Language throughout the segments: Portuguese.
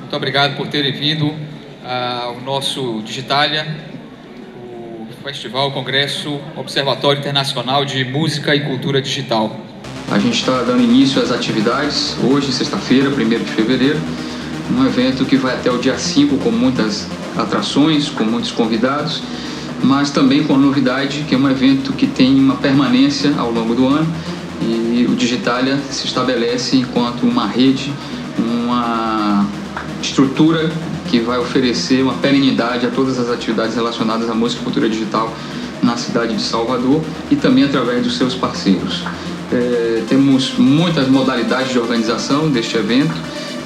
Muito obrigado por terem vindo ao nosso Digitalia, o Festival, Congresso, Observatório Internacional de Música e Cultura Digital. A gente está dando início às atividades hoje, sexta-feira, 1º de fevereiro, um evento que vai até o dia 5 com muitas atrações, com muitos convidados, mas também com a novidade que é um evento que tem uma permanência ao longo do ano e o Digitalia se estabelece enquanto uma rede, uma estrutura que vai oferecer uma perenidade a todas as atividades relacionadas à música e cultura digital na cidade de Salvador e também através dos seus parceiros. Temos muitas modalidades de organização deste evento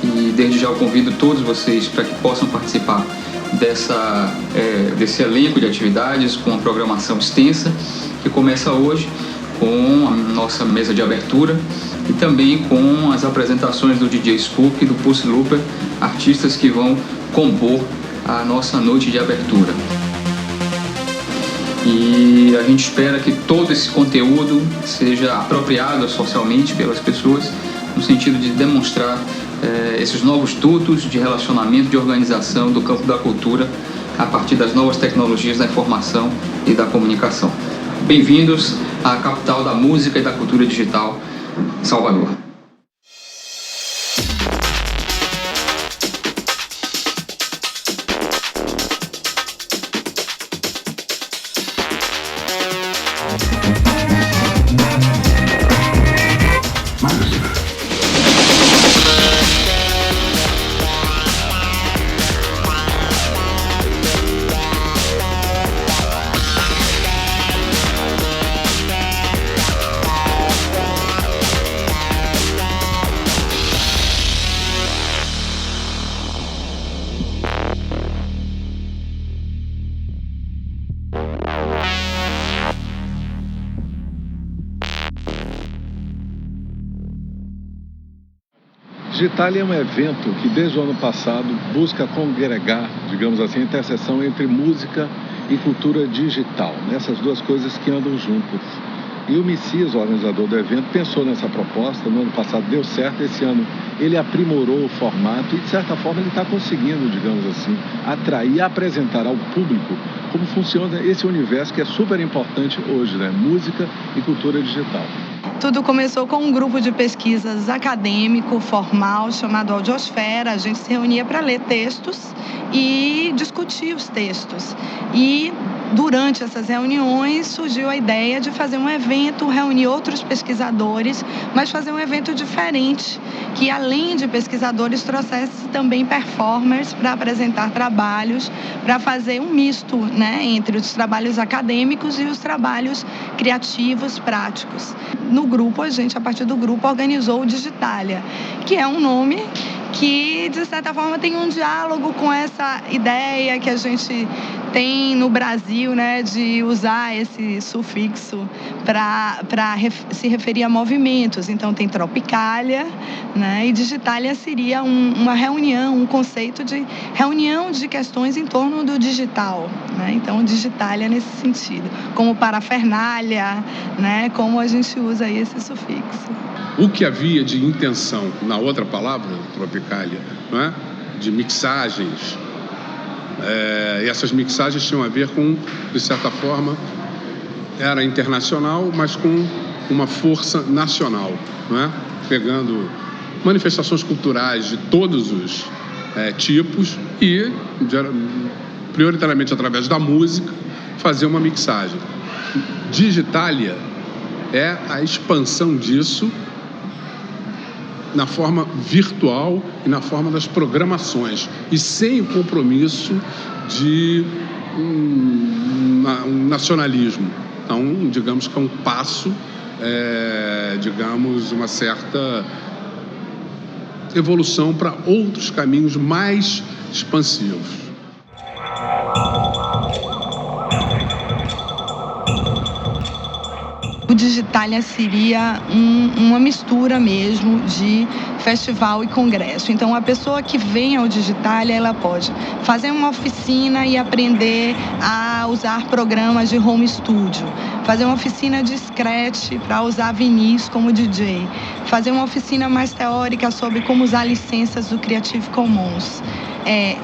e desde já eu convido todos vocês para que possam participar desse elenco de atividades com uma programação extensa que começa hoje com a nossa mesa de abertura e também com as apresentações do DJ Spook e do Pulse Looper, artistas que vão compor a nossa noite de abertura. E a gente espera que todo esse conteúdo seja apropriado socialmente pelas pessoas, no sentido de demonstrar esses novos dutos de relacionamento, de organização do campo da cultura a partir das novas tecnologias da informação e da comunicação. Bem-vindos à capital da música e da cultura digital, Salvador. Digitalia é um evento que desde o ano passado busca congregar, digamos assim, a interseção entre música e cultura digital, nessas duas coisas que andam juntas. E o Messias, o organizador do evento, pensou nessa proposta, no ano passado deu certo, esse ano ele aprimorou o formato e de certa forma ele está conseguindo, digamos assim, atrair e apresentar ao público como funciona esse universo que é super importante hoje, né? Música e cultura digital. Tudo começou com um grupo de pesquisas acadêmico, formal, chamado Audiosfera. A gente se reunia para ler textos e discutir os textos. E durante essas reuniões surgiu a ideia de fazer um evento, reunir outros pesquisadores, mas fazer um evento diferente, que além de pesquisadores trouxesse também performers para apresentar trabalhos, para fazer um misto, né, entre os trabalhos acadêmicos e os trabalhos criativos, práticos. No grupo, a partir do grupo, organizou o Digitalia, que é um nome que, de certa forma, tem um diálogo com essa ideia que a gente tem no Brasil, né, de usar esse sufixo para se referir a movimentos. Então, tem Tropicalia, né, e Digitalia seria uma reunião, um conceito de reunião de questões em torno do digital, né? Então, Digitalia nesse sentido, como parafernália, né, como a gente usa aí esse sufixo. O que havia de intenção na outra palavra, Tropicalia, não é? De mixagens, e essas mixagens tinham a ver com, de certa forma, era internacional, mas com uma força nacional, não é? Pegando manifestações culturais de todos os tipos e, prioritariamente através da música, fazer uma mixagem. Digitalia é a expansão disso na forma virtual e na forma das programações, e sem o compromisso de um nacionalismo. Então, digamos que é um passo, digamos, uma certa evolução para outros caminhos mais expansivos. O o Digitalia seria uma mistura mesmo de festival e congresso. Então, a pessoa que vem ao Digitalia, ela pode fazer uma oficina e aprender a usar programas de home studio, fazer uma oficina de scratch para usar Vinis como DJ, fazer uma oficina mais teórica sobre como usar licenças do Creative Commons.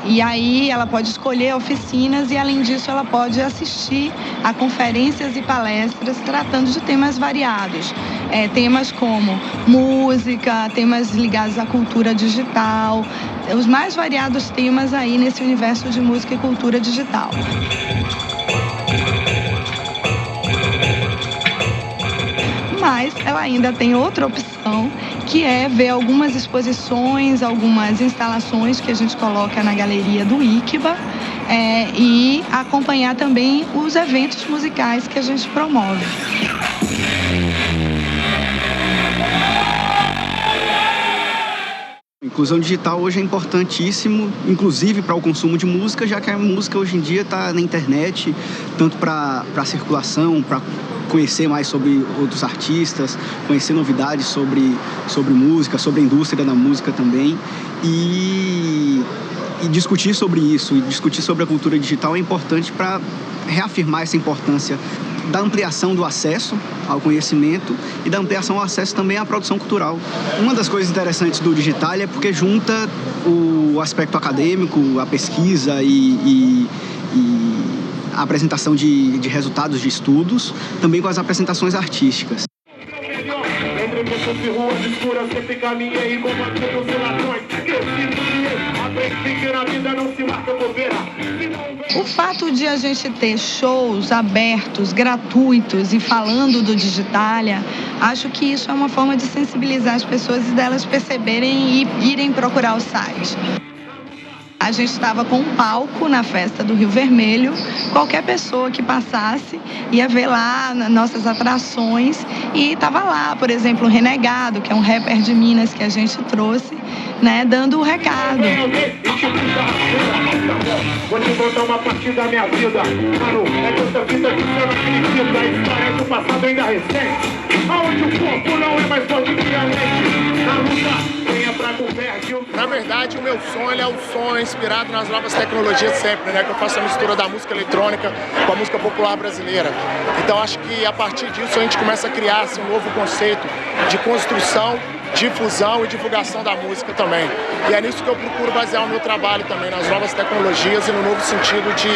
E aí ela pode escolher oficinas e, além disso, ela pode assistir a conferências e palestras tratando de temas variados. Temas como música, temas ligados à cultura digital, os mais variados temas aí nesse universo de música e cultura digital. Mas ela ainda tem outra opção, que é ver algumas exposições, algumas instalações que a gente coloca na galeria do ICBA, e acompanhar também os eventos musicais que a gente promove. Inclusão digital hoje é importantíssimo, inclusive para o consumo de música, já que a música hoje em dia está na internet, tanto para circulação, para conhecer mais sobre outros artistas, conhecer novidades sobre música, sobre a indústria da música também. E discutir sobre isso, e discutir sobre a cultura digital é importante para reafirmar essa importância da ampliação do acesso ao conhecimento e da ampliação ao acesso também à produção cultural. Uma das coisas interessantes do Digitalia é porque junta o aspecto acadêmico, a pesquisa e a apresentação de resultados de estudos, também com as apresentações artísticas. O fato de a gente ter shows abertos, gratuitos e falando do Digitalia, acho que isso é uma forma de sensibilizar as pessoas e delas perceberem e irem procurar o site. A gente estava com um palco na festa do Rio Vermelho. Qualquer pessoa que passasse ia ver lá nossas atrações e estava lá, por exemplo, o Renegado, que é um rapper de Minas que a gente trouxe, né, dando o recado. Vou te contar uma parte da minha vida, mano, é tanta vida que você não acredita, a história do passado ainda recente, aonde o corpo não é mais forte que a mente, na luta, venha pra converge. Na verdade, o meu sonho é o sonho inspirado nas novas tecnologias sempre, né, que eu faço a mistura da música eletrônica com a música popular brasileira. Então acho que a partir disso a gente começa a criar assim, um novo conceito de construção, difusão e divulgação da música também. E é nisso que eu procuro basear o meu trabalho também, nas novas tecnologias e no novo sentido de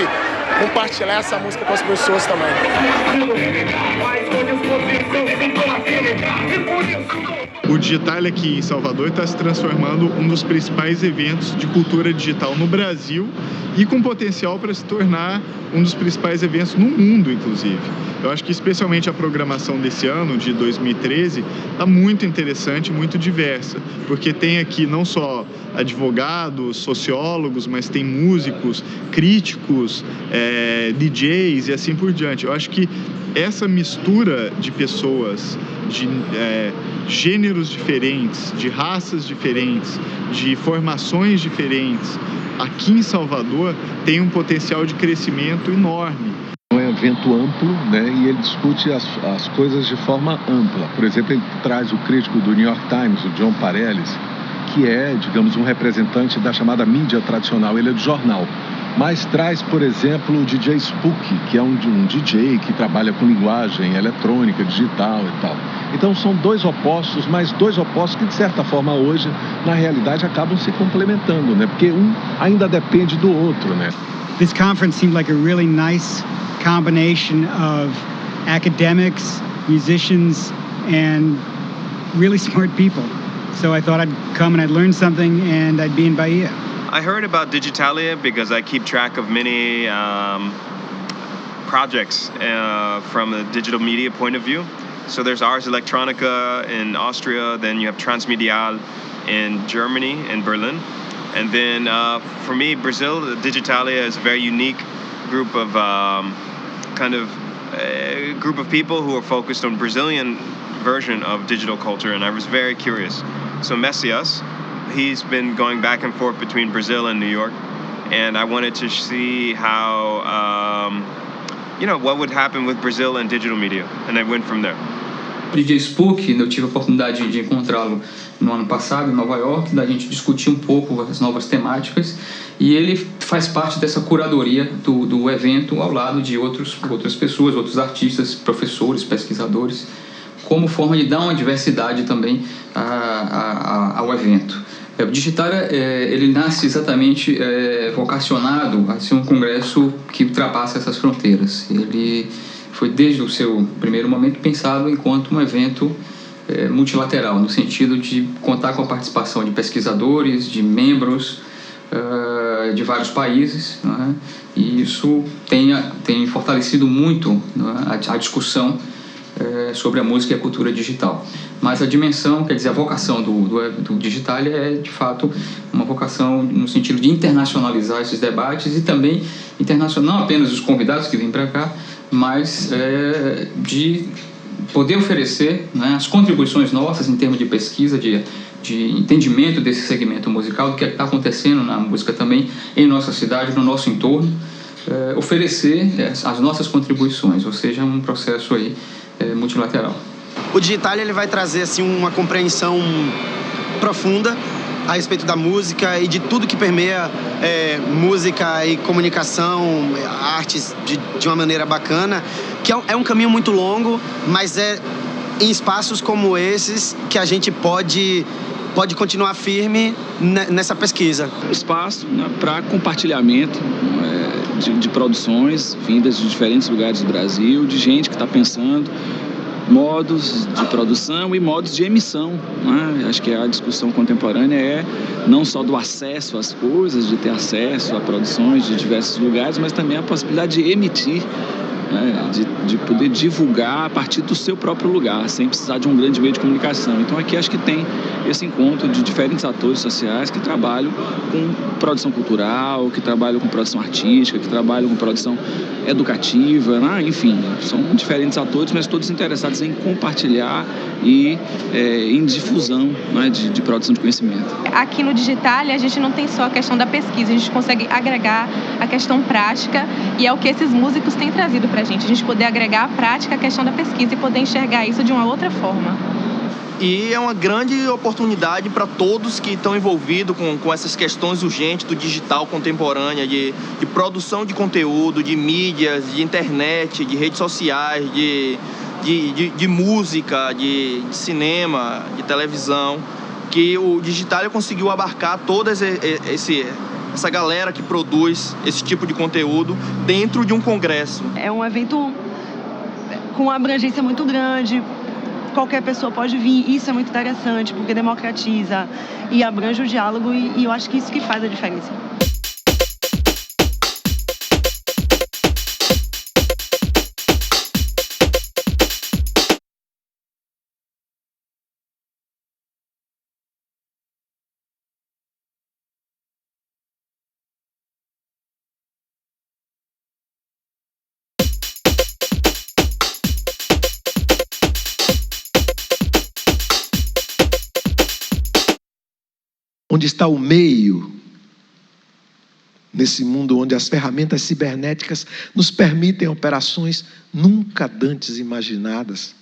compartilhar essa música com as pessoas também. O Digitalia aqui em Salvador está se transformando um dos principais eventos de cultura digital no Brasil e com potencial para se tornar um dos principais eventos no mundo, inclusive. Eu acho que especialmente a programação desse ano, de 2013, está muito interessante, muito diversa, porque tem aqui não só advogados, sociólogos, mas tem músicos, críticos, DJs e assim por diante. Eu acho que essa mistura de pessoas, de gêneros diferentes, de raças diferentes, de formações diferentes, aqui em Salvador tem um potencial de crescimento enorme. É um evento amplo, né, e ele discute as coisas de forma ampla. Por exemplo, ele traz o crítico do New York Times, o John Pareles, que é, digamos, um representante da chamada mídia tradicional. Ele é do jornal. Mas traz, por exemplo, o DJ Spook, que é um DJ que trabalha com linguagem eletrônica, digital e tal. Então são dois opostos, mas dois opostos que, de certa forma, hoje, na realidade, acabam se complementando, né? Porque um ainda depende do outro, né? This conference seemed like a really nice combination of academics, musicians, and really smart people. So I thought I'd come and I'd learn something and I'd be in Bahia. I heard about Digitalia because I keep track of many projects from a digital media point of view. So there's Ars Electronica in Austria, then you have Transmedial in Germany, in Berlin. And then for me, Brazil, Digitalia is a very unique group of group of people who are focused on Brazilian version of digital culture, and I was very curious. So Messias, he's been going back and forth between Brazil and New York, and I wanted to see how, what would happen with Brazil and digital media, and I went from there. DJ Spook, eu tive a oportunidade de encontrá-lo no ano passado em Nova York, da gente discutir um pouco as novas temáticas, e ele faz parte dessa curadoria do evento ao lado de outras pessoas, outros artistas, professores, pesquisadores, como forma de dar uma diversidade também ao evento. O Digitalia, ele nasce exatamente vocacionado a ser um congresso que ultrapassa essas fronteiras. Ele foi desde o seu primeiro momento pensado enquanto um evento multilateral, no sentido de contar com a participação de pesquisadores, de membros de vários países, né? E isso tem fortalecido muito, né, a discussão sobre a música e a cultura digital. Mas a dimensão, quer dizer, a vocação do Digitalia é, de fato, uma vocação no sentido de internacionalizar esses debates e também não apenas os convidados que vêm para cá, mas de poder oferecer, né, as contribuições nossas em termos de pesquisa, de entendimento desse segmento musical, do que está acontecendo na música também em nossa cidade, no nosso entorno, oferecer as nossas contribuições, ou seja, um processo aí multilateral. O Digitalia ele vai trazer assim uma compreensão profunda a respeito da música e de tudo que permeia música e comunicação, artes de uma maneira bacana, que é um caminho muito longo, mas é em espaços como esses que a gente pode continuar firme nessa pesquisa. Espaço, né, para compartilhamento de produções vindas de diferentes lugares do Brasil, de gente que está pensando modos de produção e modos de emissão, né? Acho que a discussão contemporânea é não só do acesso às coisas, de ter acesso a produções de diversos lugares, mas também a possibilidade de emitir, né? De poder divulgar a partir do seu próprio lugar, sem precisar de um grande meio de comunicação. Então aqui acho que tem esse encontro de diferentes atores sociais que trabalham com produção cultural, que trabalham com produção artística, que trabalham com produção educativa, né? Enfim, são diferentes atores, mas todos interessados em compartilhar e em difusão, né, de produção de conhecimento. Aqui no Digitalia a gente não tem só a questão da pesquisa, a gente consegue agregar a questão prática e é o que esses músicos têm trazido pra gente. A gente poder agregar a prática à questão da pesquisa e poder enxergar isso de uma outra forma. E é uma grande oportunidade para todos que estão envolvidos com essas questões urgentes do digital contemporânea, de produção de conteúdo, de mídias, de internet, de redes sociais, de música, de cinema, de televisão, que o Digitalia conseguiu abarcar toda essa galera que produz esse tipo de conteúdo dentro de um congresso. É um evento com uma abrangência muito grande, qualquer pessoa pode vir, isso é muito interessante, porque democratiza e abrange o diálogo e eu acho que isso que faz a diferença. Onde está o meio, nesse mundo onde as ferramentas cibernéticas nos permitem operações nunca antes imaginadas.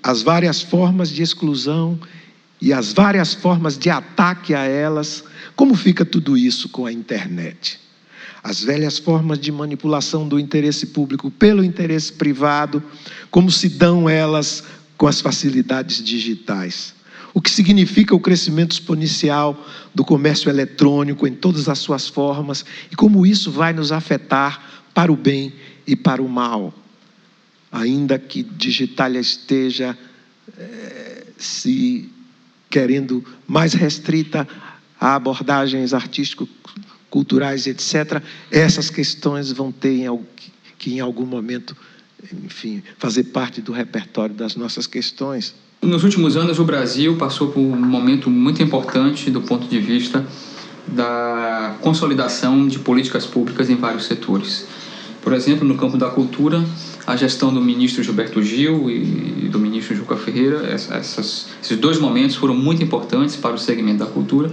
As várias formas de exclusão e as várias formas de ataque a elas, como fica tudo isso com a internet? As velhas formas de manipulação do interesse público pelo interesse privado, como se dão elas com as facilidades digitais? O que significa o crescimento exponencial do comércio eletrônico em todas as suas formas e como isso vai nos afetar para o bem e para o mal. Ainda que Digitalia esteja se querendo mais restrita a abordagens artístico-culturais, etc., essas questões vão ter que em algum momento, enfim, fazer parte do repertório das nossas questões. Nos últimos anos, o Brasil passou por um momento muito importante do ponto de vista da consolidação de políticas públicas em vários setores. Por exemplo, no campo da cultura, a gestão do ministro Gilberto Gil e do ministro Juca Ferreira, esses dois momentos foram muito importantes para o segmento da cultura,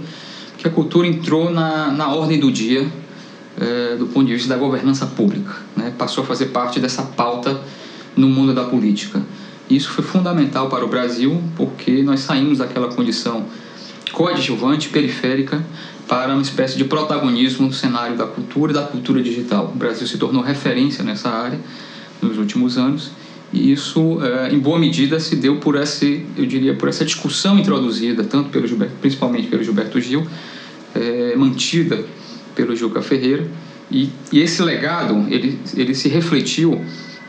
porque a cultura entrou na ordem do dia do ponto de vista da governança pública, né? Passou a fazer parte dessa pauta no mundo da política. Isso foi fundamental para o Brasil, porque nós saímos daquela condição coadjuvante, periférica, para uma espécie de protagonismo no cenário da cultura e da cultura digital. O Brasil se tornou referência nessa área nos últimos anos, e isso, em boa medida, se deu por essa discussão introduzida, principalmente pelo Gilberto Gil, mantida pelo Juca Ferreira, e esse legado ele se refletiu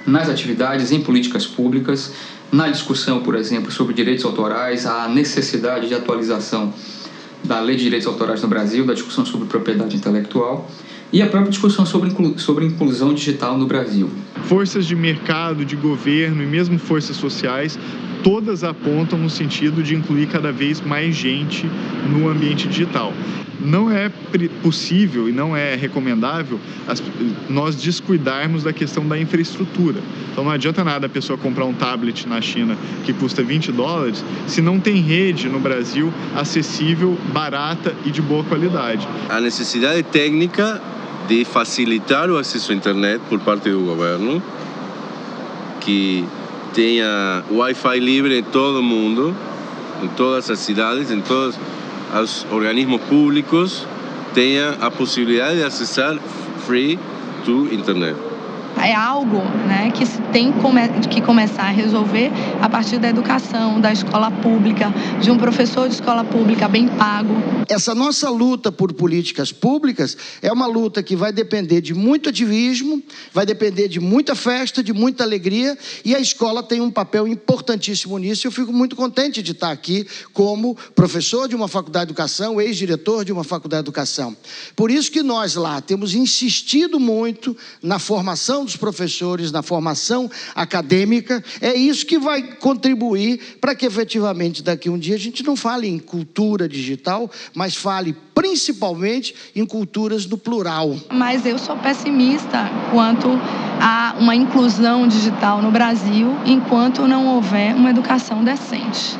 nas atividades, em políticas públicas, na discussão, por exemplo, sobre direitos autorais, a necessidade de atualização da Lei de Direitos Autorais no Brasil, da discussão sobre propriedade intelectual e a própria discussão sobre inclusão digital no Brasil. Forças de mercado, de governo e mesmo forças sociais, todas apontam no sentido de incluir cada vez mais gente no ambiente digital. Não é possível e não é recomendável nós descuidarmos da questão da infraestrutura. Então não adianta nada a pessoa comprar um tablet na China que custa $20 se não tem rede no Brasil acessível, barata e de boa qualidade. A necessidade técnica de facilitar o acesso à internet por parte do governo, que tenha Wi-Fi livre em todo o mundo, em todas as cidades, em todos os organismos públicos, tenha a possibilidade de acessar free to internet. É algo, né, que se tem que começar a resolver a partir da educação, da escola pública, de um professor de escola pública bem pago. Essa nossa luta por políticas públicas é uma luta que vai depender de muito ativismo, vai depender de muita festa, de muita alegria, e a escola tem um papel importantíssimo nisso. Eu fico muito contente de estar aqui como professor de uma faculdade de educação, ex-diretor de uma faculdade de educação. Por isso que nós lá temos insistido muito na formação dos professores, na formação acadêmica. É isso que vai contribuir para que efetivamente daqui a um dia a gente não fale em cultura digital, mas fale principalmente em culturas no plural. Mas eu sou pessimista quanto a uma inclusão digital no Brasil, enquanto não houver uma educação decente.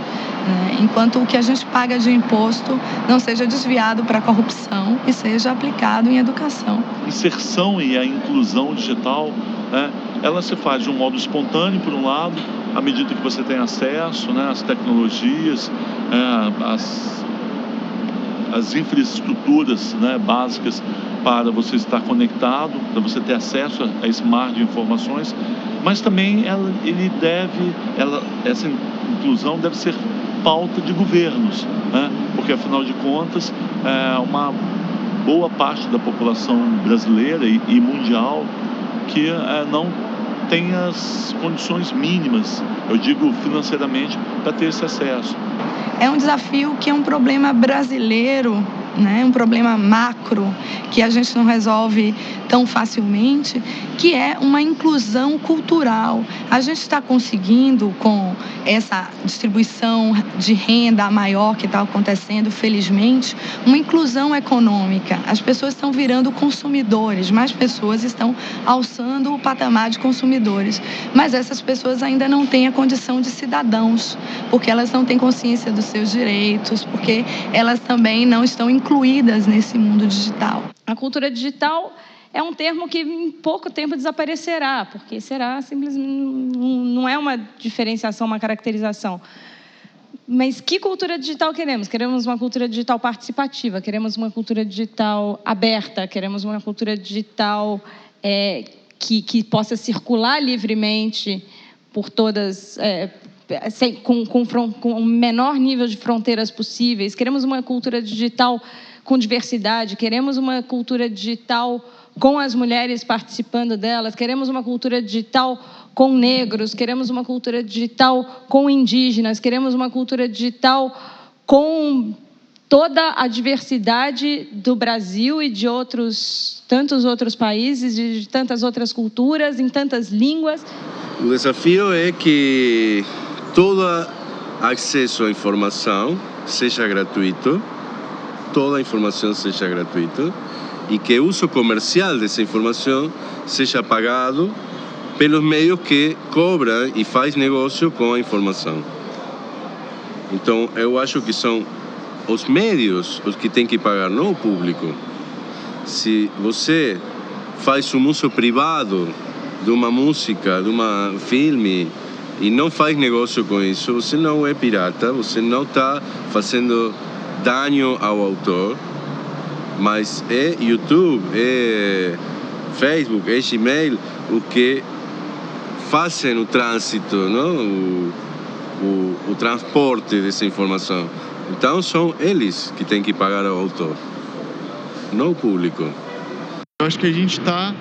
Enquanto o que a gente paga de imposto não seja desviado para a corrupção e seja aplicado em educação. A inserção e a inclusão digital, ela se faz de um modo espontâneo, por um lado, à medida que você tem acesso às tecnologias, às infraestruturas básicas para você estar conectado, para você ter acesso a esse mar de informações, mas também essa inclusão deve ser pauta de governos, porque afinal de contas uma boa parte da população brasileira e mundial que não tem as condições mínimas, eu digo financeiramente, para ter esse acesso. É um desafio que é um problema brasileiro, um problema macro que a gente não resolve tão facilmente, que é uma inclusão cultural. A gente está conseguindo, com essa distribuição de renda maior que está acontecendo, felizmente, uma inclusão econômica. As pessoas estão virando consumidores, mais pessoas estão alçando o patamar de consumidores, mas essas pessoas ainda não têm a condição de cidadãos, porque elas não têm consciência dos seus direitos, porque elas também não estão incluídas nesse mundo digital. A cultura digital é um termo que em pouco tempo desaparecerá, porque será simplesmente, não é uma diferenciação, uma caracterização. Mas que cultura digital queremos? Queremos uma cultura digital participativa, queremos uma cultura digital aberta, queremos uma cultura digital que possa circular livremente por todas... com o menor nível de fronteiras possíveis. Queremos uma cultura digital com diversidade, queremos uma cultura digital com as mulheres participando delas, queremos uma cultura digital com negros, queremos uma cultura digital com indígenas, queremos uma cultura digital com toda a diversidade do Brasil e de tantos outros países, de tantas outras culturas, em tantas línguas. O desafio é que todo acesso à informação seja gratuito, toda a informação seja gratuita e que o uso comercial dessa informação seja pagado pelos meios que cobram e faz negócio com a informação. Então, eu acho que são os médios os que têm que pagar, não o público. Se você faz um uso privado de uma música, de um filme, e não faz negócio com isso, você não é pirata, você não está fazendo dano ao autor, mas é YouTube, é Facebook, é Gmail o que fazem o trânsito, não? O transporte dessa informação. Então são eles que têm que pagar ao autor, não o público. Eu acho que a gente está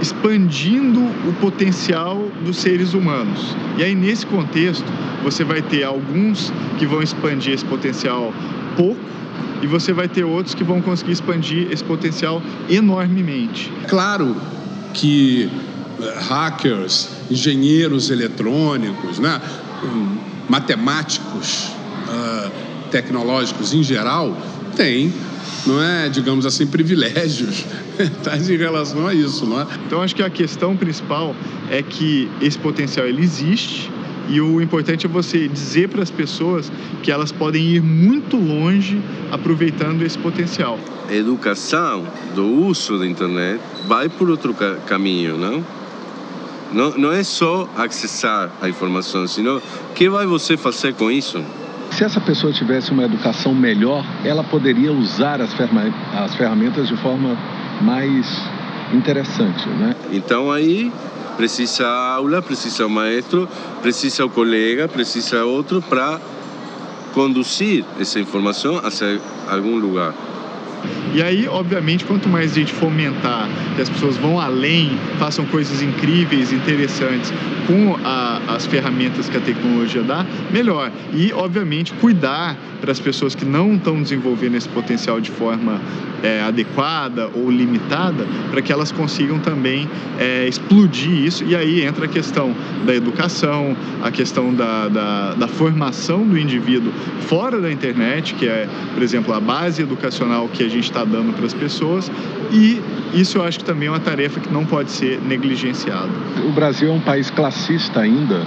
expandindo o potencial dos seres humanos. E aí, nesse contexto, você vai ter alguns que vão expandir esse potencial pouco e você vai ter outros que vão conseguir expandir esse potencial enormemente. Claro que hackers, engenheiros eletrônicos, né, matemáticos, tecnológicos em geral, têm, não é, digamos assim, privilégios em relação a isso, não é? Então, acho que a questão principal é que esse potencial ele existe e o importante é você dizer para as pessoas que elas podem ir muito longe aproveitando esse potencial. A educação do uso da internet vai por outro caminho, não? Não é só acessar a informação, senão o que vai você fazer com isso? Se essa pessoa tivesse uma educação melhor, ela poderia usar as ferramentas de forma mais interessante, né? Então aí precisa a aula, precisa o maestro, precisa o colega, precisa outro para conduzir essa informação hacia algum lugar. E aí, obviamente, quanto mais a gente fomentar que as pessoas vão além, façam coisas incríveis, interessantes com as ferramentas que a tecnologia dá, melhor. E, obviamente, cuidar para as pessoas que não estão desenvolvendo esse potencial de forma adequada ou limitada, para que elas consigam também explodir isso. E aí entra a questão da educação, a questão da formação do indivíduo fora da internet, que é, por exemplo, a base educacional que a gente está dando para as pessoas, e isso eu acho que também é uma tarefa que não pode ser negligenciada. O Brasil é um país classista ainda,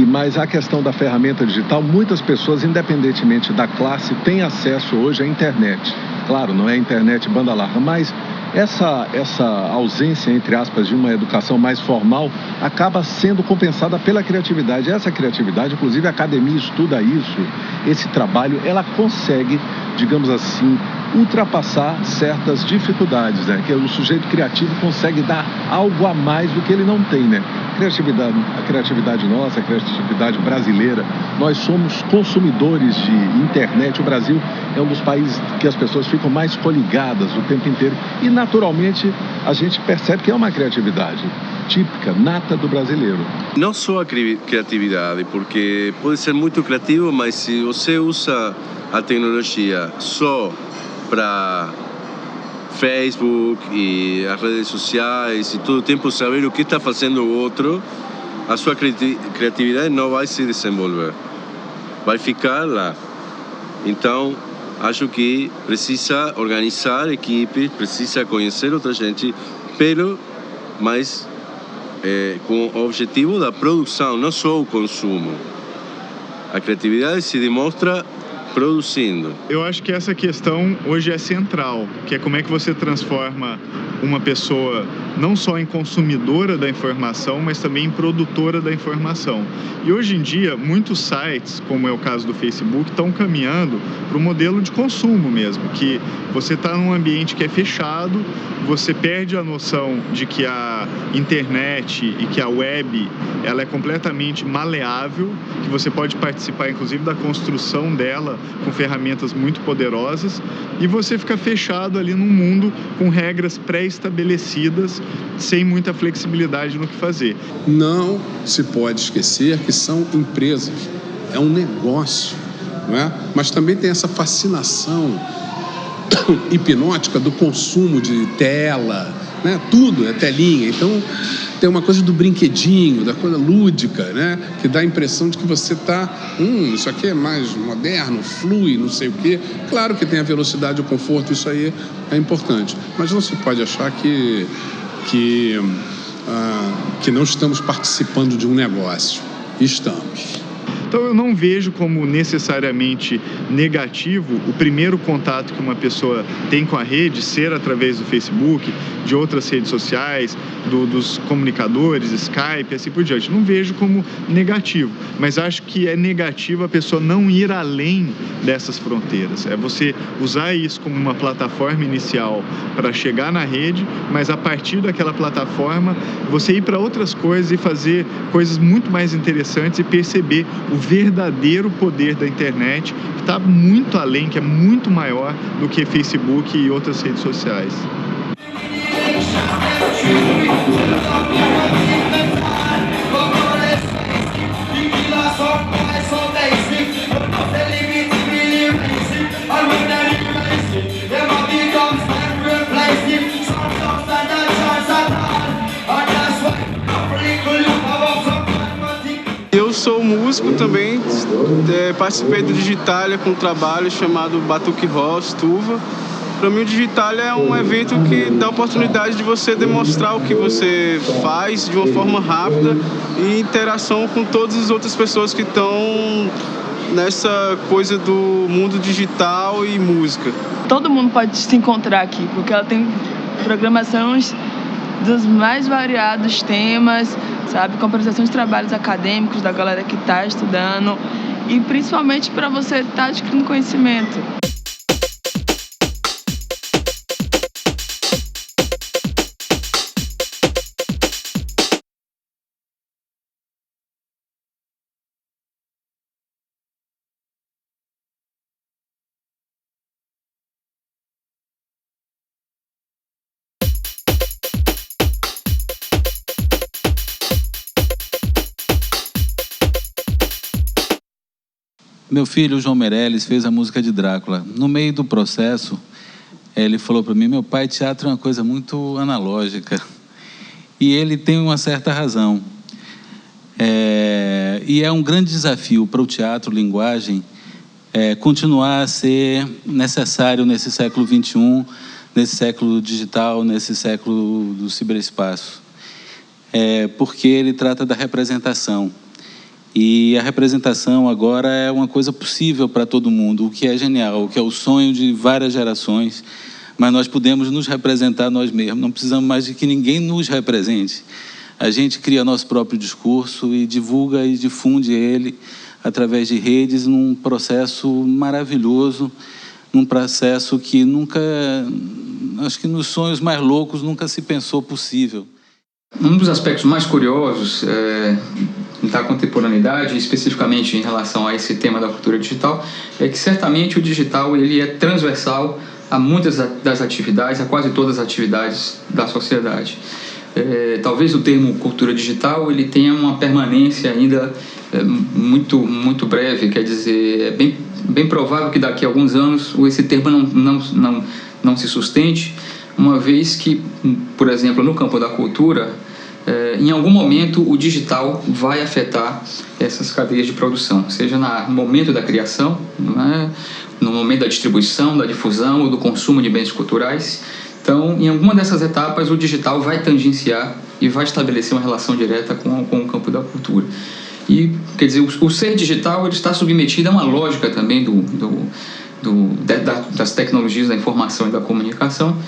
mas a questão da ferramenta digital, muitas pessoas, independentemente da classe, têm acesso hoje à internet. Claro, não é a internet banda larga, mas essa ausência, entre aspas, de uma educação mais formal acaba sendo compensada pela criatividade. Essa criatividade, inclusive a academia estuda isso, esse trabalho, ela consegue, digamos assim, ultrapassar certas dificuldades, né? Que o sujeito criativo consegue dar algo a mais do que ele não tem, né? A criatividade nossa, a criatividade brasileira, nós somos consumidores de internet. O Brasil é um dos países que as pessoas ficam mais coligadas o tempo inteiro e, naturalmente, a gente percebe que é uma criatividade típica, nata do brasileiro. Não só a criatividade, porque pode ser muito criativo, mas se você usa a tecnologia só para Facebook e as redes sociais e todo o tempo saber o que está fazendo o outro, a sua criatividade não vai se desenvolver, vai ficar lá. Então, acho que precisa organizar equipes, precisa conhecer outra gente, mas com o objetivo da produção, não só o consumo. A criatividade se demonstra produzindo. Eu acho que essa questão hoje é central, que é como é que você transforma uma pessoa não só em consumidora da informação, mas também em produtora da informação. E hoje em dia, muitos sites, como é o caso do Facebook, estão caminhando para o modelo de consumo mesmo, que você está num ambiente que é fechado, você perde a noção de que a internet e que a web, ela é completamente maleável, que você pode participar, inclusive, da construção dela com ferramentas muito poderosas, e você fica fechado ali num mundo com regras pré-estabelecidas, sem muita flexibilidade no que fazer. Não se pode esquecer que são empresas, é um negócio, não é? Mas também tem essa fascinação hipnótica do consumo de tela, né? Tudo é telinha, então tem uma coisa do brinquedinho, da coisa lúdica, né? Que dá a impressão de que você está, isso aqui é mais moderno, flui, não sei o quê. Claro que tem a velocidade, o conforto, isso aí é importante, mas não se pode achar que não estamos participando de um negócio. Estamos. Então eu não vejo como necessariamente negativo o primeiro contato que uma pessoa tem com a rede ser através do Facebook, de outras redes sociais, dos comunicadores, Skype, assim por diante. Não vejo como negativo, mas acho que é negativo a pessoa não ir além dessas fronteiras. É você usar isso como uma plataforma inicial para chegar na rede, mas a partir daquela plataforma você ir para outras coisas e fazer coisas muito mais interessantes e perceber o verdadeiro poder da internet, que está muito além, que é muito maior do que Facebook e outras redes sociais. Eu sou músico também, participei do Digitalia com um trabalho chamado Batuque Ross, Tuva. Para mim o Digitalia é um evento que dá a oportunidade de você demonstrar o que você faz de uma forma rápida e interação com todas as outras pessoas que estão nessa coisa do mundo digital e música. Todo mundo pode se encontrar aqui, porque ela tem programações dos mais variados temas, sabe? Com apresentação de trabalhos acadêmicos da galera que está estudando e principalmente para você estar adquirindo conhecimento. Meu filho, João Meirelles, fez a música de Drácula. No meio do processo, ele falou para mim, meu pai, teatro é uma coisa muito analógica. E ele tem uma certa razão. E é um grande desafio para o teatro, linguagem, continuar a ser necessário nesse século XXI, nesse século digital, nesse século do ciberespaço. Porque ele trata da representação. E a representação agora é uma coisa possível para todo mundo, o que é genial, o que é o sonho de várias gerações, mas nós podemos nos representar nós mesmos, não precisamos mais de que ninguém nos represente. A gente cria nosso próprio discurso e divulga e difunde ele através de redes num processo maravilhoso, num processo que nunca, acho que nos sonhos mais loucos nunca se pensou possível. Um dos aspectos mais curiosos da contemporaneidade, especificamente em relação a esse tema da cultura digital, é que certamente o digital ele é transversal a muitas das atividades, a quase todas as atividades da sociedade. Talvez o termo cultura digital ele tenha uma permanência ainda muito breve, quer dizer, é bem provável que daqui a alguns anos esse termo não se sustente, uma vez que, por exemplo, no campo da cultura, em algum momento o digital vai afetar essas cadeias de produção, seja no momento da criação, né, no momento da distribuição, da difusão ou do consumo de bens culturais. Então, em alguma dessas etapas, o digital vai tangenciar e vai estabelecer uma relação direta com o campo da cultura. E, quer dizer, o ser digital ele está submetido a uma lógica também das tecnologias da informação e da comunicação,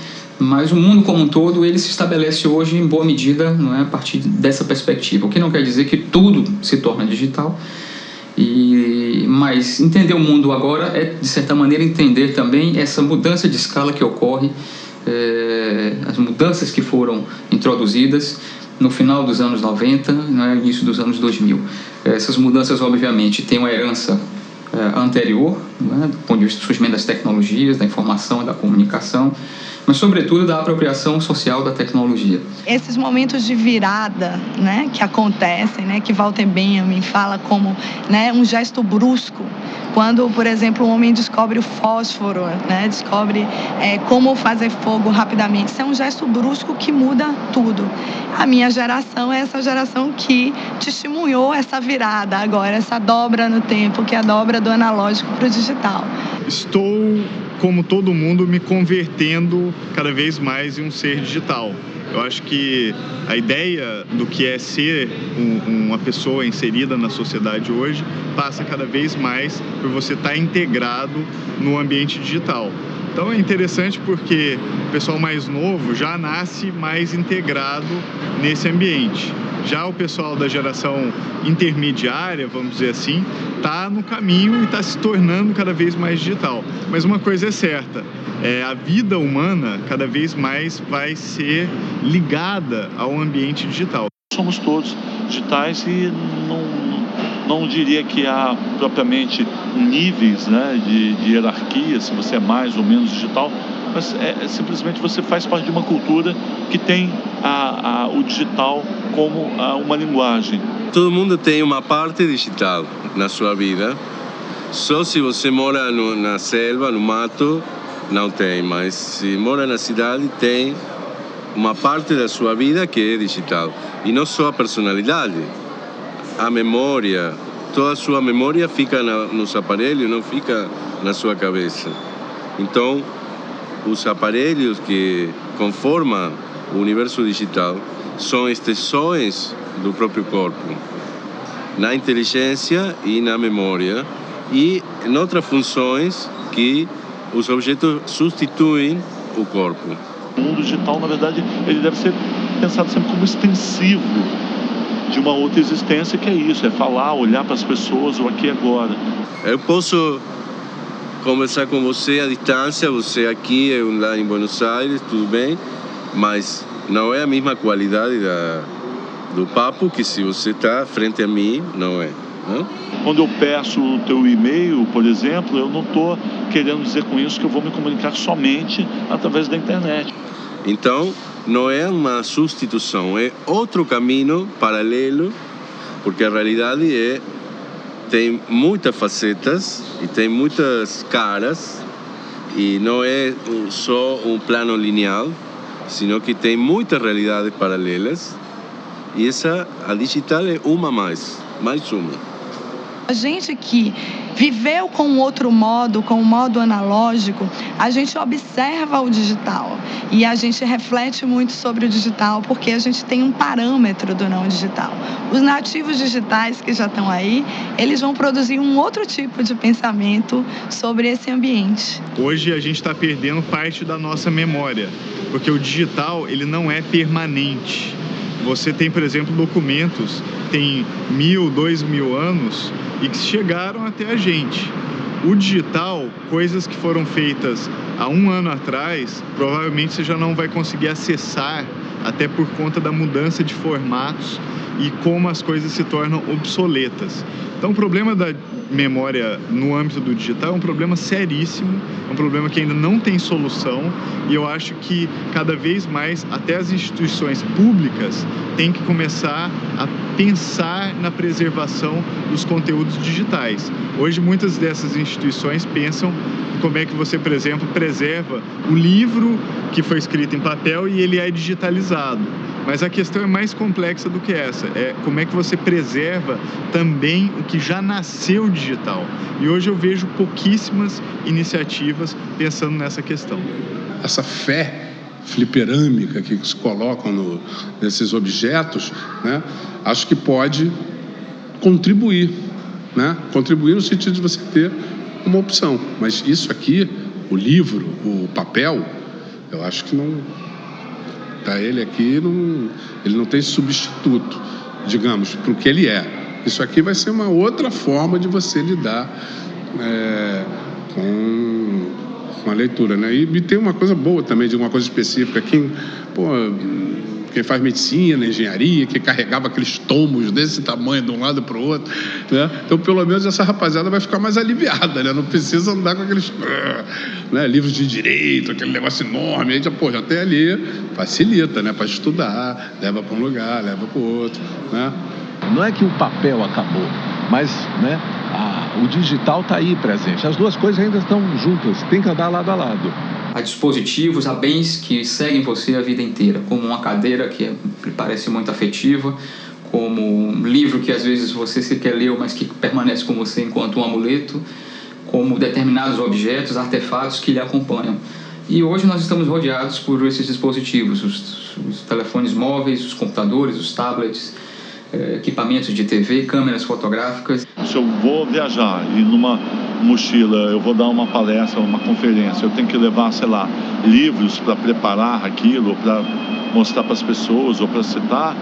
mas o mundo como um todo ele se estabelece hoje em boa medida, não é, a partir dessa perspectiva, o que não quer dizer que tudo se torna digital, mas entender o mundo agora é, de certa maneira, entender também essa mudança de escala que ocorre, as mudanças que foram introduzidas no final dos anos 90, no início dos anos 2000. Essas mudanças, obviamente, têm uma herança anterior, né, do ponto de vista do surgimento das tecnologias, da informação e da comunicação, mas, sobretudo, da apropriação social da tecnologia. Esses momentos de virada, né, que acontecem, né, que Walter Benjamin fala como, né, um gesto brusco, quando, por exemplo, um homem descobre o fósforo, né, descobre como fazer fogo rapidamente. Isso é um gesto brusco que muda tudo. A minha geração é essa geração que testemunhou essa virada agora, essa dobra no tempo, que é a dobra do analógico para o digital. Estou como todo mundo, me convertendo cada vez mais em um ser digital. Eu acho que a ideia do que é ser uma pessoa inserida na sociedade hoje passa cada vez mais por você estar integrado no ambiente digital. Então é interessante porque o pessoal mais novo já nasce mais integrado nesse ambiente. Já o pessoal da geração intermediária, vamos dizer assim, está no caminho e está se tornando cada vez mais digital. Mas uma coisa é certa, a vida humana cada vez mais vai ser ligada ao ambiente digital. Somos todos digitais e não diria que há propriamente níveis, né, de hierarquia, se você é mais ou menos digital, mas simplesmente você faz parte de uma cultura que tem o digital como uma linguagem. Todo mundo tem uma parte digital na sua vida. Só se você mora na selva, no mato, não tem, mas se mora na cidade, tem uma parte da sua vida que é digital. E não só a personalidade, a memória, toda a sua memória fica nos aparelhos, não fica na sua cabeça. Então, os aparelhos que conformam o universo digital são extensões do próprio corpo, na inteligência e na memória, e em outras funções que os objetos substituem o corpo. O mundo digital, na verdade, ele deve ser pensado sempre como extensivo de uma outra existência, que é isso, é falar, olhar para as pessoas, o aqui e agora. Eu posso conversar com você à distância, você aqui, eu lá em Buenos Aires, tudo bem, mas não é a mesma qualidade do papo que se você está frente a mim, não é. Não? Quando eu peço o teu e-mail, por exemplo, eu não estou querendo dizer com isso que eu vou me comunicar somente através da internet. Então, não é uma substituição, é outro caminho paralelo, porque a realidade tem muitas facetas e tem muitas caras, e não é só um plano linear, sino que tem muitas realidades paralelas, e a digital é uma mais uma. A gente que viveu com outro modo, com o modo analógico, a gente observa o digital e a gente reflete muito sobre o digital porque a gente tem um parâmetro do não digital. Os nativos digitais que já estão aí, eles vão produzir um outro tipo de pensamento sobre esse ambiente. Hoje a gente está perdendo parte da nossa memória, porque o digital ele não é permanente. Você tem, por exemplo, documentos que têm 1000, 2000 anos e que chegaram até a gente. O digital, coisas que foram feitas há 1 ano atrás, provavelmente você já não vai conseguir acessar, até por conta da mudança de formatos e como as coisas se tornam obsoletas. Então, o problema da memória no âmbito do digital é um problema seríssimo, é um problema que ainda não tem solução, e eu acho que cada vez mais até as instituições públicas têm que começar a pensar na preservação dos conteúdos digitais. Hoje muitas dessas instituições pensam como é que você, por exemplo, preserva o livro que foi escrito em papel e ele é digitalizado. Mas a questão é mais complexa do que essa, é como é que você preserva também o que já nasceu digital. E hoje eu vejo pouquíssimas iniciativas pensando nessa questão. Essa fé fliperâmica que se colocam nesses objetos, né, acho que pode contribuir, né? Contribuir no sentido de você ter uma opção. Mas isso aqui, o livro, o papel, eu acho que não... Para ele aqui, ele não tem substituto, digamos, para o que ele é. Isso aqui vai ser uma outra forma de você lidar com a leitura, né? E tem uma coisa boa também, de uma coisa específica. Quem faz medicina, engenharia, que carregava aqueles tomos desse tamanho de um lado para o outro, né? Então, pelo menos, essa rapaziada vai ficar mais aliviada, né? Não precisa andar com aqueles livros de direito, aquele negócio enorme. Aí, já tem ali, facilita, né? Para estudar, leva para um lugar, leva para o outro, né? Não é que o papel acabou, mas, né, o digital está aí presente. As duas coisas ainda estão juntas, tem que andar lado a lado. Há dispositivos, há bens que seguem você a vida inteira, como uma cadeira que parece muito afetiva, como um livro que às vezes você sequer leu, mas que permanece com você enquanto um amuleto, como determinados objetos, artefatos que lhe acompanham. E hoje nós estamos rodeados por esses dispositivos, os telefones móveis, os computadores, os tablets, equipamentos de TV, câmeras fotográficas. Se eu vou viajar e numa mochila eu vou dar uma palestra, uma conferência, eu tenho que levar, sei lá, livros para preparar aquilo, ou para mostrar para as pessoas, ou para citar,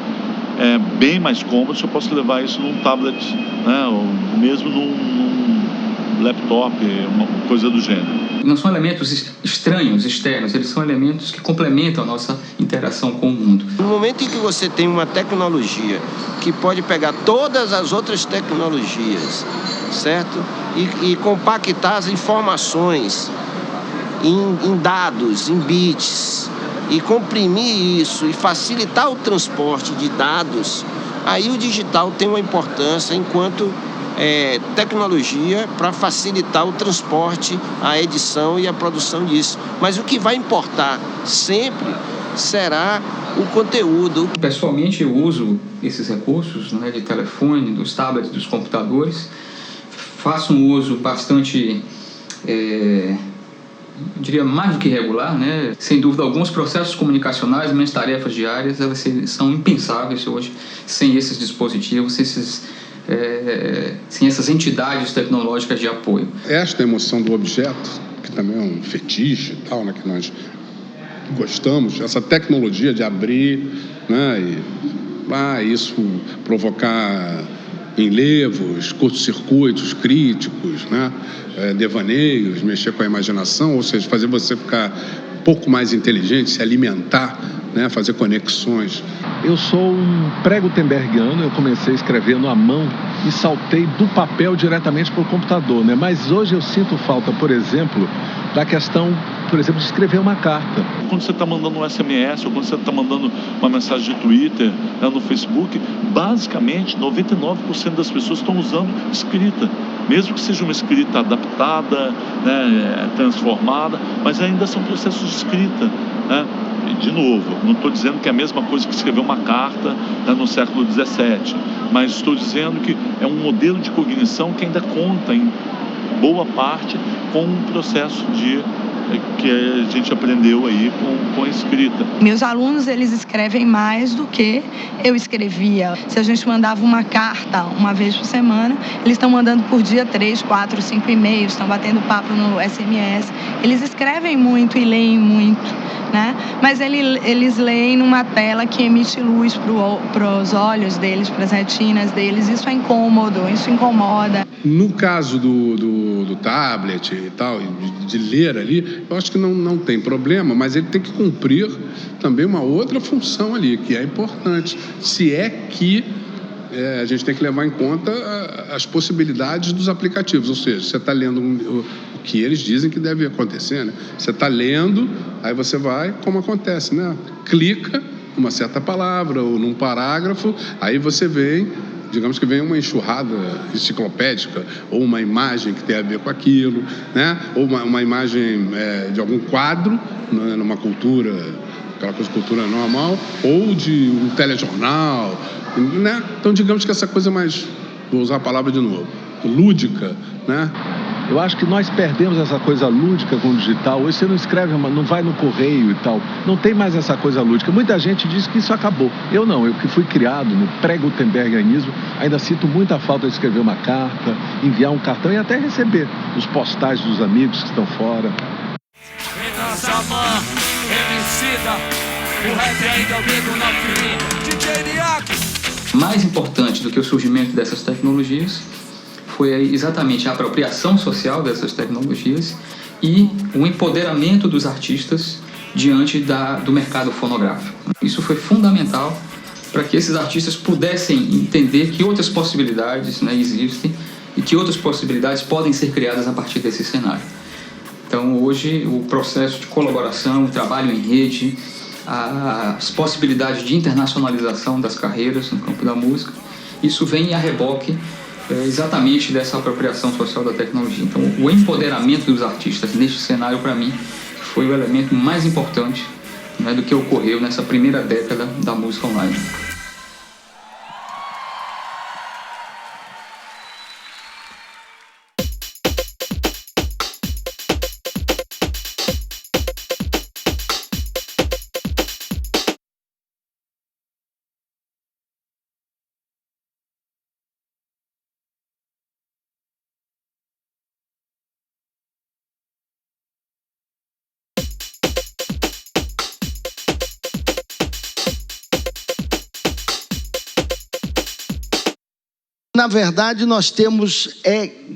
é bem mais cômodo se eu posso levar isso num tablet, né, ou mesmo num laptop, uma coisa do gênero. Não são elementos estranhos, externos, eles são elementos que complementam a nossa interação com o mundo. No momento em que você tem uma tecnologia que pode pegar todas as outras tecnologias, certo? E compactar as informações em dados, em bits, e comprimir isso e facilitar o transporte de dados, aí o digital tem uma importância enquanto tecnologia para facilitar o transporte, a edição e a produção disso. Mas o que vai importar sempre será o conteúdo. Pessoalmente eu uso esses recursos, né, de telefone, dos tablets, dos computadores. Faço um uso bastante, eu diria, mais do que regular, né? Sem dúvida, alguns processos comunicacionais, minhas tarefas diárias, elas são impensáveis hoje sem esses dispositivos, sem essas entidades tecnológicas de apoio. Esta emoção do objeto, que também é um fetiche e tal, né, que nós gostamos, essa tecnologia de abrir, né, e isso provocar enlevos, curtos-circuitos críticos, né, devaneios, mexer com a imaginação, ou seja, fazer você ficar um pouco mais inteligente, se alimentar, né, fazer conexões. Eu sou um pré-gutenbergiano, eu comecei escrevendo à mão e saltei do papel diretamente para o computador, né? Mas hoje eu sinto falta, por exemplo, da questão, por exemplo, de escrever uma carta. Quando você está mandando um SMS ou quando você está mandando uma mensagem de Twitter, né, no Facebook, basicamente 99% das pessoas estão usando escrita. Mesmo que seja uma escrita adaptada, né, transformada, mas ainda são processos de escrita, né? De novo, não estou dizendo que é a mesma coisa que escrever uma carta, né, no século XVII, mas estou dizendo que é um modelo de cognição que ainda conta em boa parte com um processo que a gente aprendeu aí com a escrita. Meus alunos, eles escrevem mais do que eu escrevia. Se a gente mandava uma carta uma vez por semana, eles estão mandando por dia 3, 4, 5 e-mails, estão batendo papo no SMS. Eles escrevem muito e leem muito, né? Mas eles leem numa tela que emite luz para os olhos deles, para as retinas deles. Isso é incômodo, isso incomoda. No caso do tablet e tal, de ler ali, eu acho que não tem problema, mas ele tem que cumprir também uma outra função ali, que é importante. Se é que a gente tem que levar em conta as possibilidades dos aplicativos, ou seja, você está lendo o que eles dizem que deve acontecer, né? Você está lendo, aí você vai, como acontece, né? Clica numa certa palavra ou num parágrafo, aí você vem, digamos que vem uma enxurrada enciclopédica ou uma imagem que tem a ver com aquilo, né? Ou uma imagem de algum quadro, né? Numa cultura, aquela coisa de cultura normal, ou de um telejornal, né? Então, digamos que essa coisa mais, vou usar a palavra de novo, lúdica, né? Eu acho que nós perdemos essa coisa lúdica com o digital. Hoje você não escreve, não vai no correio e tal. Não tem mais essa coisa lúdica. Muita gente diz que isso acabou. Eu não, eu que fui criado no pré-gutenbergianismo, ainda sinto muita falta de escrever uma carta, enviar um cartão e até receber os postais dos amigos que estão fora. Mais importante do que o surgimento dessas tecnologias foi exatamente a apropriação social dessas tecnologias e o empoderamento dos artistas diante do mercado fonográfico. Isso foi fundamental para que esses artistas pudessem entender que outras possibilidades, né, existem e que outras possibilidades podem ser criadas a partir desse cenário. Então, hoje, o processo de colaboração, o trabalho em rede, as possibilidades de internacionalização das carreiras no campo da música, isso vem a reboque exatamente dessa apropriação social da tecnologia. Então, o empoderamento dos artistas neste cenário, para mim, foi o elemento mais importante, né, do que ocorreu nessa primeira década da música online. Na verdade, nós temos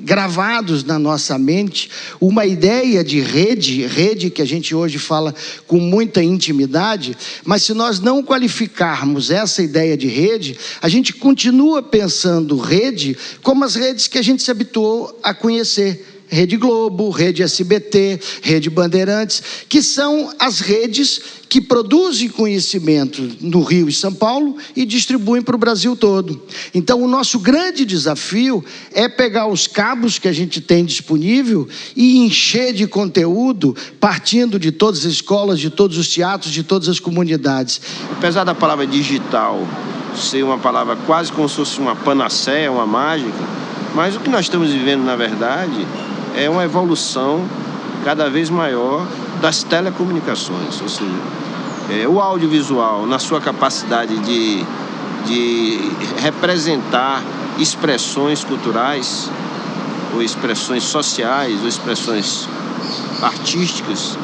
gravados na nossa mente uma ideia de rede que a gente hoje fala com muita intimidade, mas se nós não qualificarmos essa ideia de rede, a gente continua pensando rede como as redes que a gente se habituou a conhecer. Rede Globo, Rede SBT, Rede Bandeirantes, que são as redes que produzem conhecimento no Rio e São Paulo e distribuem para o Brasil todo. Então, o nosso grande desafio é pegar os cabos que a gente tem disponível e encher de conteúdo, partindo de todas as escolas, de todos os teatros, de todas as comunidades. Apesar da palavra digital ser uma palavra quase como se fosse uma panaceia, uma mágica, mas o que nós estamos vivendo, na verdade, é uma evolução cada vez maior das telecomunicações, ou seja, o audiovisual, na sua capacidade de representar expressões culturais, ou expressões sociais, ou expressões artísticas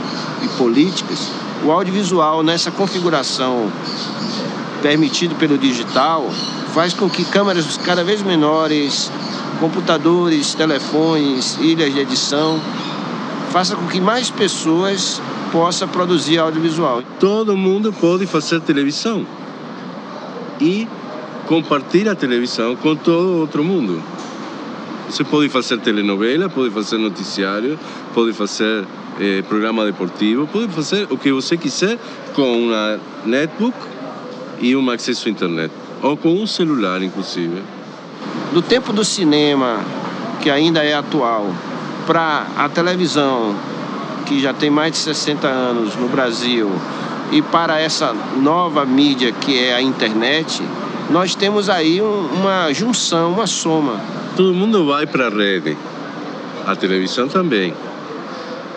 e políticas, o audiovisual, nessa configuração permitida pelo digital, faz com que câmeras cada vez menores, computadores, telefones, ilhas de edição, faça com que mais pessoas possam produzir audiovisual. Todo mundo pode fazer televisão e compartilhar a televisão com todo outro mundo. Você pode fazer telenovela, pode fazer noticiário, pode fazer programa deportivo, pode fazer o que você quiser com uma netbook e um acesso à internet, ou com um celular, inclusive. Do tempo do cinema, que ainda é atual, para a televisão, que já tem mais de 60 anos no Brasil, e para essa nova mídia que é a internet, nós temos aí uma junção, uma soma. Todo mundo vai para a rede, a televisão também,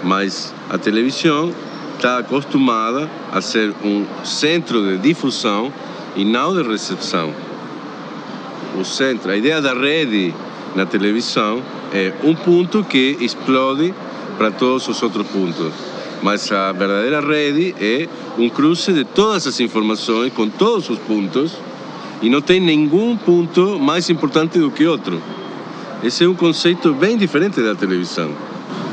mas a televisão está acostumada a ser um centro de difusão e não de recepção. O centro, a ideia da rede na televisão é um ponto que explode para todos os outros pontos. Mas a verdadeira rede é um cruce de todas as informações com todos os pontos e não tem nenhum ponto mais importante do que outro. Esse é um conceito bem diferente da televisão.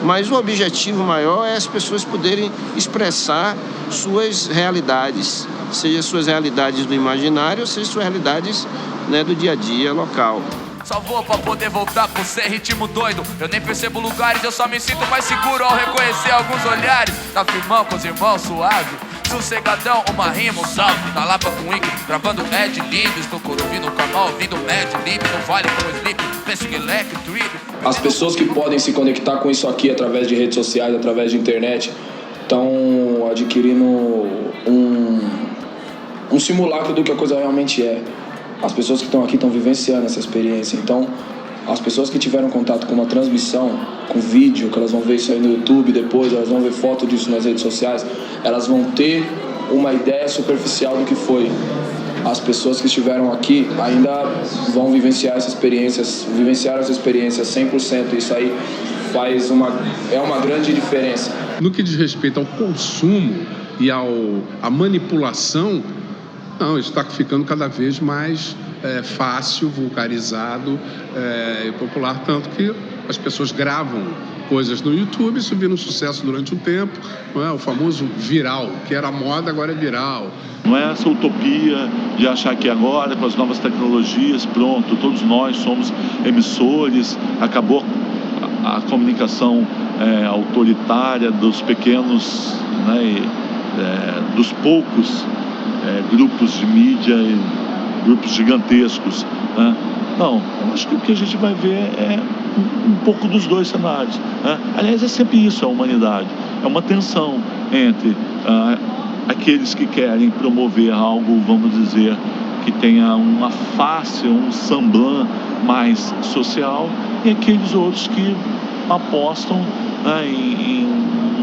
Mas o objetivo maior é as pessoas poderem expressar suas realidades, seja suas realidades do imaginário, seja suas realidades, né, do dia a dia local. Só vou pra poder voltar por ser ritmo doido. Eu nem percebo lugares, eu só me sinto mais seguro ao reconhecer alguns olhares. Tá firmão com os irmãos, suave, sossegadão, uma rima, um salve. Na Lapa com Ink, gravando Ed Lib. Estou ouvindo o canal, ouvindo Mad Lib. No Vale com o Sleep, penso que leque, trip. As pessoas que podem se conectar com isso aqui através de redes sociais, através de internet, estão adquirindo um simulacro do que a coisa realmente é. As pessoas que estão aqui estão vivenciando essa experiência. Então, as pessoas que tiveram contato com uma transmissão, com vídeo, que elas vão ver isso aí no YouTube depois, elas vão ver foto disso nas redes sociais, elas vão ter uma ideia superficial do que foi. As pessoas que estiveram aqui ainda vão vivenciaram essa experiência 100%. Isso aí é uma grande diferença. No que diz respeito ao consumo e à manipulação, não, isso está ficando cada vez mais fácil, vulgarizado e popular, tanto que as pessoas gravam coisas no YouTube, isso vira um sucesso durante um tempo, não é? O famoso viral, que era moda, agora é viral. Não é essa utopia de achar que agora, com as novas tecnologias, pronto, todos nós somos emissores, acabou a comunicação autoritária dos pequenos, né, dos poucos grupos de mídia e grupos gigantescos, né? Não, eu acho que o que a gente vai ver é um pouco dos dois cenários, né? Aliás, é sempre isso a humanidade, é uma tensão entre aqueles que querem promover algo, vamos dizer, que tenha uma face, um semblant mais social, e aqueles outros que apostam, né, em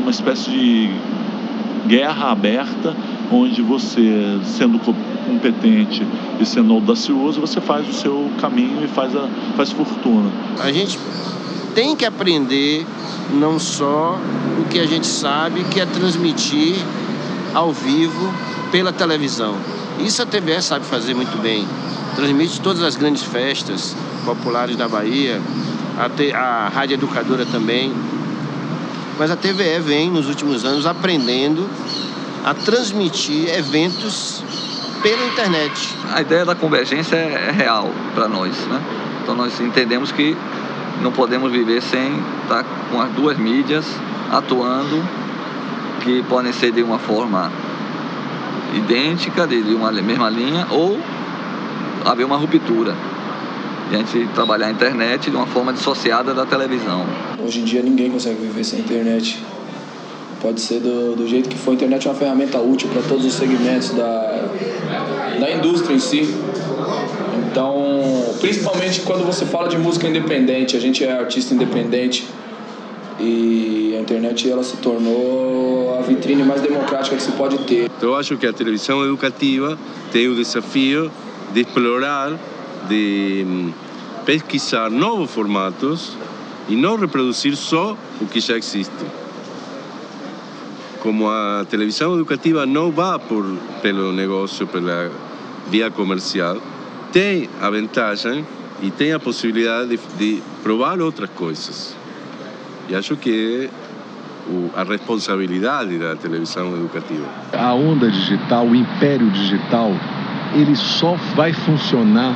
uma espécie de guerra aberta, onde você, sendo competente e sendo audacioso, você faz o seu caminho e faz fortuna. A gente tem que aprender não só o que a gente sabe, que é transmitir ao vivo pela televisão. Isso a TBS sabe fazer muito bem. Transmite todas as grandes festas, populares da Bahia, a Rádio Educadora também. Mas a TVE vem, nos últimos anos, aprendendo a transmitir eventos pela internet. A ideia da convergência é real para nós, né? Então nós entendemos que não podemos viver sem estar com as duas mídias atuando, que podem ser de uma forma idêntica, de uma mesma linha, ou haver uma ruptura. E a gente trabalhar a internet de uma forma dissociada da televisão. Hoje em dia ninguém consegue viver sem internet. Pode ser do jeito que for. A internet é uma ferramenta útil para todos os segmentos da indústria em si. Então, principalmente quando você fala de música independente, a gente é artista independente e a internet ela se tornou a vitrine mais democrática que se pode ter. Eu acho que a televisão educativa tem o desafio de explorar, de pesquisar novos formatos e não reproduzir só o que já existe. Como a televisão educativa não vai pelo negócio, pela via comercial, tem a vantagem e tem a possibilidade de provar outras coisas. E acho que é a responsabilidade da televisão educativa. A onda digital, o império digital, ele só vai funcionar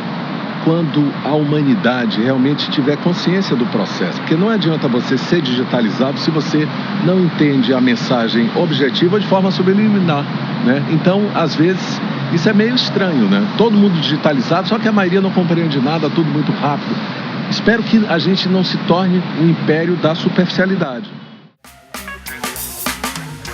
quando a humanidade realmente tiver consciência do processo. Porque não adianta você ser digitalizado se você não entende a mensagem objetiva de forma subliminar, né? Então, às vezes, isso é meio estranho, né? Todo mundo digitalizado, só que a maioria não compreende nada, tudo muito rápido. Espero que a gente não se torne um império da superficialidade.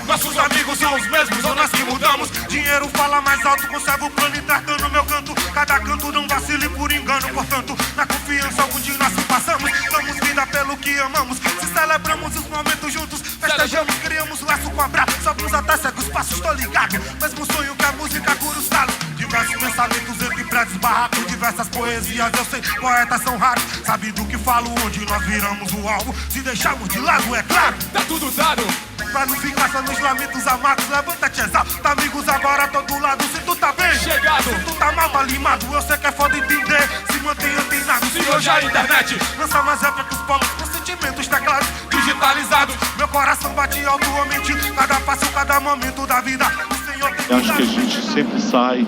Nossos amigos são os mesmos, ou nós que mudamos. Dinheiro fala mais alto, conserva o plano e tá no meu canto. Cada canto não vacile por engano, portanto, na confiança algum dia nós se passamos. Damos vida pelo que amamos, se celebramos os momentos juntos. Festejamos, criamos laço com abraço, alguns até cegos passos, tô ligado. Mesmo sonho que a música cura os galos. Diversos pensamentos entre prédios, barracos, diversas poesias, eu sei, poetas são raros. Sabe do que falo, onde nós viramos o alvo. Se deixarmos de lado, é claro, tá tudo dado. Pra não ficar só nos lamentos amargos, levanta-te, exalta amigos agora todo lado. Se tu tá bem, chegado, se tu tá mal limado, eu sei que é foda entender. Se mantém antenado, se hoje a internet lança mais rap que os polos com sentimentos teclados digitalizados. Meu coração bate altamente, cada passo, cada momento da vida. O Senhor tem. Acho que a gente sempre sai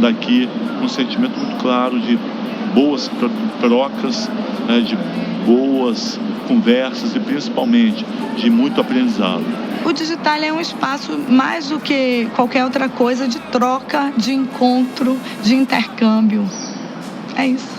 daqui com um sentimento muito claro de boas trocas, né, de boas conversas e principalmente de muito aprendizado. O digital é um espaço mais do que qualquer outra coisa de troca, de encontro, de intercâmbio. É isso.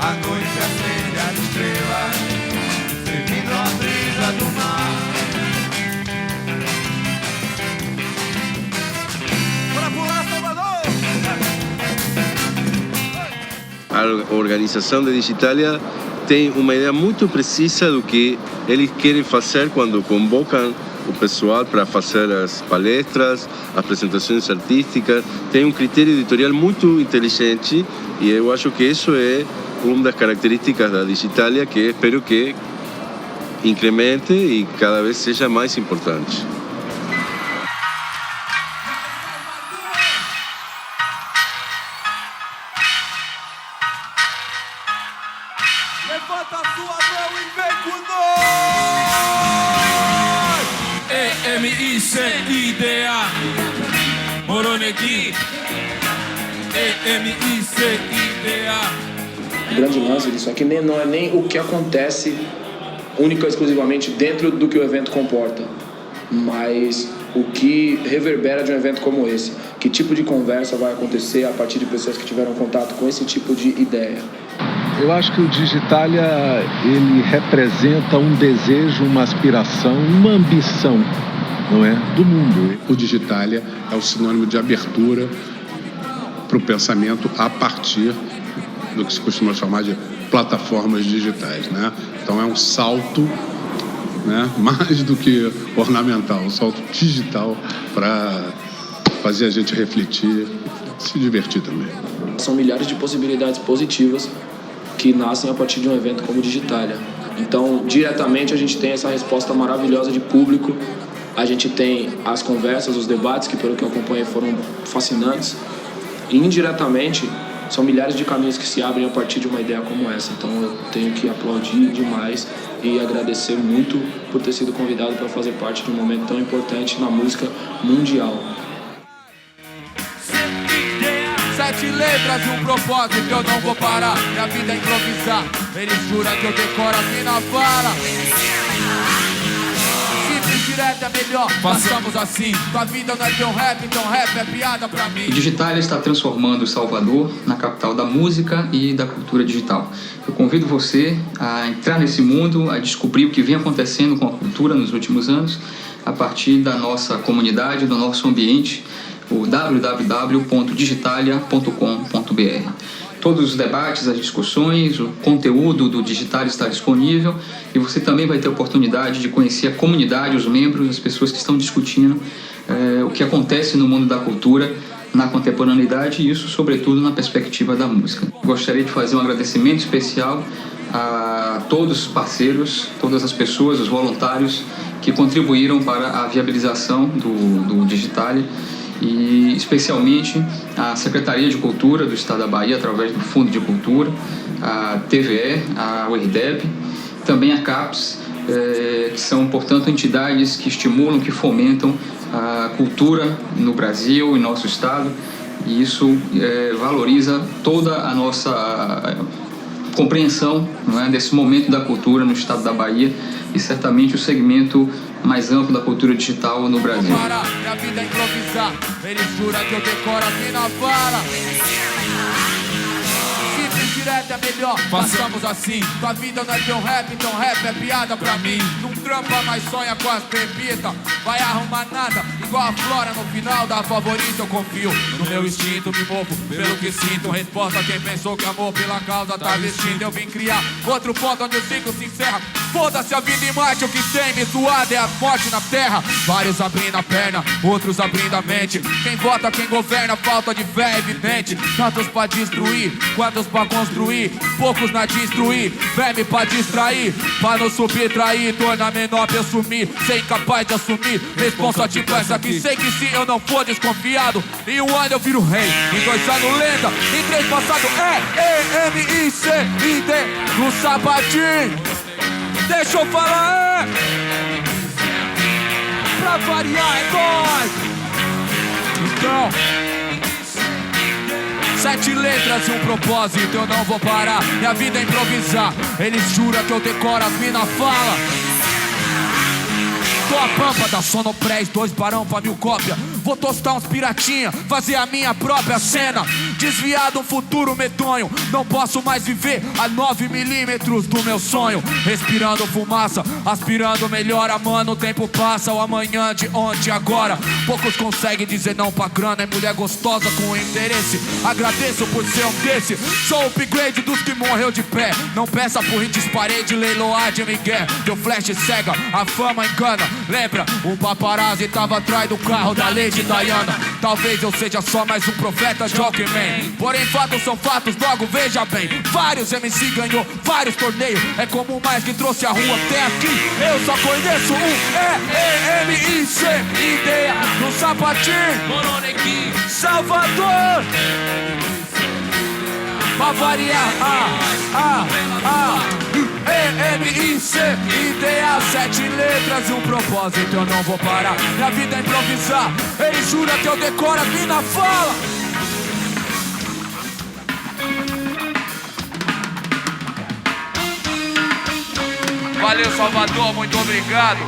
A noite acende as estrelas, seguindo a brisa do mar. Bora pular, Salvador! A organização da Digitalia tem uma ideia muito precisa do que eles querem fazer quando convocam o pessoal para fazer as palestras, as apresentações artísticas. Tem um critério editorial muito inteligente e eu acho que isso é uma das características da Digitalia que espero que incremente e cada vez seja mais importante. Levanta a sua mão e vem com nós! EMICIDA Moronegui EMICIDA. O grande lance disso aqui não é nem o que acontece única e exclusivamente dentro do que o evento comporta, mas o que reverbera de um evento como esse. Que tipo de conversa vai acontecer a partir de pessoas que tiveram contato com esse tipo de ideia. Eu acho que o Digitalia, ele representa um desejo, uma aspiração, uma ambição, não é? Do mundo. O Digitalia é o sinônimo de abertura para o pensamento a partir do que se costuma chamar de plataformas digitais, né? Então é um salto, né, mais do que ornamental, um salto digital para fazer a gente refletir, se divertir também. São milhares de possibilidades positivas que nascem a partir de um evento como o Digitalia. Então, diretamente a gente tem essa resposta maravilhosa de público, a gente tem as conversas, os debates, que pelo que eu acompanhei foram fascinantes, e indiretamente são milhares de caminhos que se abrem a partir de uma ideia como essa. Então eu tenho que aplaudir demais e agradecer muito por ter sido convidado para fazer parte de um momento tão importante na música mundial. 7 letras e um propósito, eu não vou parar. Minha vida é improvisar, eles juram que eu decoro aqui na fala. Simples, direto é melhor, passamos assim. Tua vida não é teu rap, então rap é piada pra mim. O Digitalia está transformando Salvador na capital da música e da cultura digital. Eu convido você a entrar nesse mundo, a descobrir o que vem acontecendo com a cultura nos últimos anos, a partir da nossa comunidade, do nosso ambiente, o www.digitalia.com.br. Todos os debates, as discussões, o conteúdo do Digitalia está disponível e você também vai ter a oportunidade de conhecer a comunidade, os membros, as pessoas que estão discutindo o que acontece no mundo da cultura, na contemporaneidade e isso, sobretudo, na perspectiva da música. Gostaria de fazer um agradecimento especial a todos os parceiros, todas as pessoas, os voluntários que contribuíram para a viabilização do Digitalia, e especialmente a Secretaria de Cultura do Estado da Bahia, através do Fundo de Cultura, a TVE, a UERDEB, também a CAPES, que são, portanto, entidades que estimulam, que fomentam a cultura no Brasil, em nosso Estado, e isso valoriza toda a nossa compreensão, não é, desse momento da cultura no Estado da Bahia e certamente o segmento mais amplo da cultura digital no Brasil. Minha vida é improvisar, eles juram que eu decoro aqui na fala. Simples, direto é melhor, passamos assim. Tua vida não é teu rap, então rap é piada pra mim. Não trampa, mas sonha com as pepitas. Vai arrumar nada, igual a Flora no final da favorita. Eu confio no meu instinto, me movo pelo que sinto. Resposta a quem pensou que amor pela causa tá vestindo. Eu vim criar outro ponto onde o ciclo se encerra. Foda-se a vida em Marte, o que tem me zoado é a morte na terra. Vários abrindo a perna, outros abrindo a mente. Quem vota, quem governa, falta de fé é evidente. Tantos pra destruir, quantos pra construir. Poucos na destruir, verme pra distrair. Pra não subtrair, tornar menor pra eu sumir. Ser incapaz de assumir, responsa tipo essa aqui. Sei que se eu não for desconfiado, em um ano eu viro rei, em 2 anos lenda, em 3 passado EMICID no sapatinho. Deixa eu falar, pra variar é nóis. Então, 7 letras e um propósito, eu não vou parar. Minha vida é improvisar, eles juram que eu decoro, as mina fala. Tô a pampa da Sonopress, 2 barão pra 1000 cópia. Vou tostar uns piratinha, fazer a minha própria cena. Desviar de um futuro medonho, não posso mais viver a 9 milímetros do meu sonho. Respirando fumaça, aspirando melhora. Mano, o tempo passa, o amanhã de ontem agora. Poucos conseguem dizer não pra grana. É mulher gostosa com interesse, agradeço por ser um desse. Sou o upgrade dos que morreu de pé. Não peça por hits parede, leiloar de Miguel. Teu flash cega, a fama engana. Lembra, um paparazzi tava atrás do carro da Lady Diana. Talvez eu seja só mais um profeta Jockeyman. Porém fatos são fatos, logo veja bem. Vários MC ganhou, vários torneios. É como mais que trouxe a rua até aqui. Eu só conheço um EMICID no sapatinho. Salvador, pra variar, EMICID, 7 letras e um propósito, eu não vou parar. Minha vida é improvisar, ele jura que eu decoro, a mina fala. Valeu, Salvador, muito obrigado.